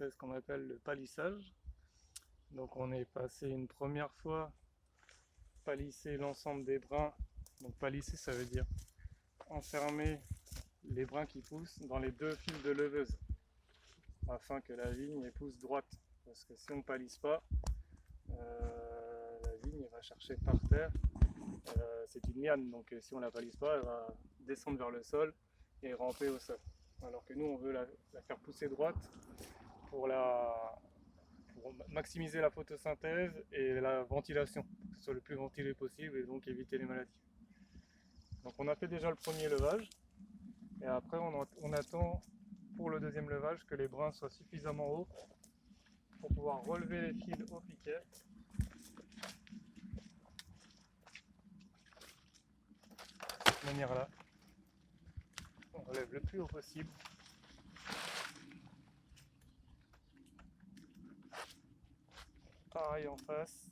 fait ce qu'on appelle le palissage. Donc on est passé une première fois palisser l'ensemble des brins. Donc palisser, ça veut dire enfermer les brins qui poussent dans les deux fils de leveuse afin que la vigne pousse droite. Parce que si on ne palisse pas, la vigne va chercher par terre. C'est une liane, donc si on ne la palisse pas, elle va descendre vers le sol et ramper au sol. Alors que nous, on veut la faire pousser droite pour maximiser la photosynthèse et la ventilation, pour que ce soit le plus ventilé possible et donc éviter les maladies. Donc on a fait déjà le premier levage et après on attend pour le deuxième levage que les brins soient suffisamment hauts pour pouvoir relever les fils au piquet. De cette manière-là, on relève le plus haut possible. Pareil en face.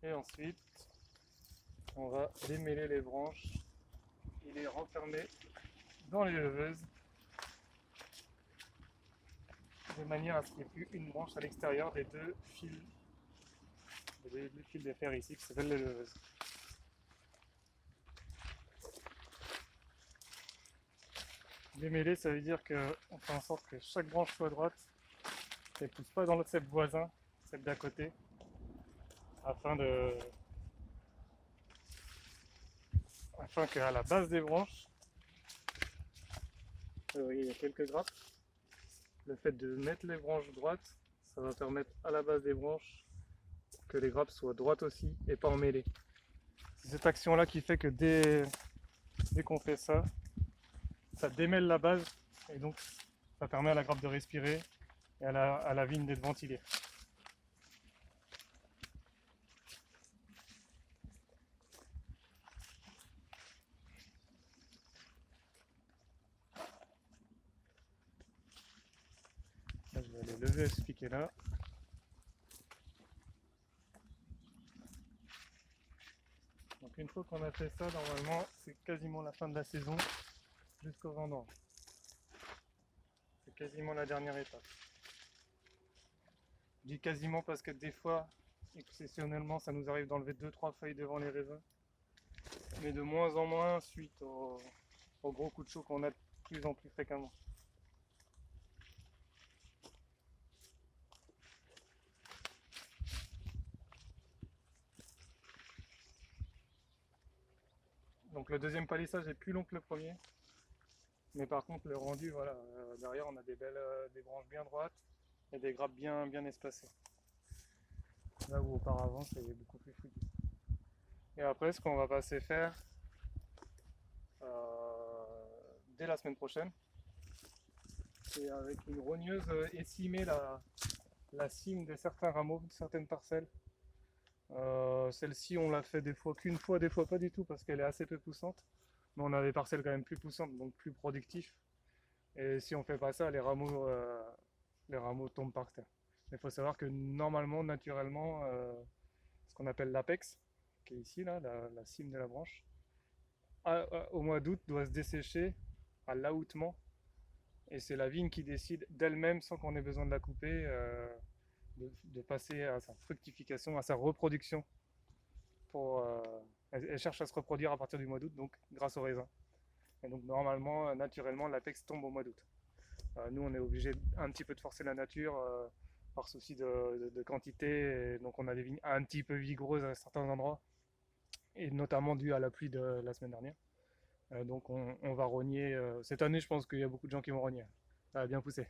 Et ensuite, on va démêler les branches et les renfermer dans les leveuses de manière à ce qu'il n'y ait plus une branche à l'extérieur des deux fils de fer ici qui s'appellent les leveuses. Démêler, ça veut dire qu'on fait en sorte que chaque branche soit droite et ne pousse pas dans l'autre cep voisin, celle d'à côté, afin qu'à la base des branches, vous voyez, il y a quelques grappes. Le fait de mettre les branches droites, ça va permettre à la base des branches que les grappes soient droites aussi et pas emmêlées. C'est cette action-là qui fait que dès qu'on fait ça, ça démêle la base et donc ça permet à la grappe de respirer et à la vigne d'être ventilée. Là, je vais aller lever ce piquet là. Donc une fois qu'on a fait ça, normalement c'est quasiment la fin de la saison jusqu'au vendange. C'est quasiment la dernière étape. Je dis quasiment parce que des fois, exceptionnellement, ça nous arrive d'enlever 2-3 feuilles devant les raisins. Mais de moins en moins suite aux gros coups de chaud qu'on a de plus en plus fréquemment. Donc le deuxième palissage est plus long que le premier. Mais par contre le rendu, voilà, derrière on a des branches bien droites et des grappes bien espacées. Là où auparavant c'était beaucoup plus fouillis. Et après ce qu'on va passer faire dès la semaine prochaine, c'est avec une rogneuse essimer la cime de certains rameaux, de certaines parcelles. Celle-ci on l'a fait des fois qu'une fois, des fois pas du tout parce qu'elle est assez peu poussante. Mais on a des parcelles quand même plus poussantes, donc plus productifs. Et si on fait pas ça, les rameaux tombent par terre. Il faut savoir que normalement, naturellement, ce qu'on appelle l'apex, qui est ici, là, la cime de la branche, au mois d'août doit se dessécher à l'aoutement. Et c'est la vigne qui décide d'elle-même, sans qu'on ait besoin de la couper, de passer à sa fructification, à sa reproduction. Elle cherche à se reproduire à partir du mois d'août, donc grâce au raisin. Et donc normalement, naturellement, l'apex tombe au mois d'août. Nous, on est obligé un petit peu de forcer la nature par souci de quantité. Et donc on a des vignes un petit peu vigoureuses à certains endroits, et notamment dû à la pluie de la semaine dernière. Donc on va rogner. Cette année, je pense qu'il y a beaucoup de gens qui vont rogner. Ça va bien pousser.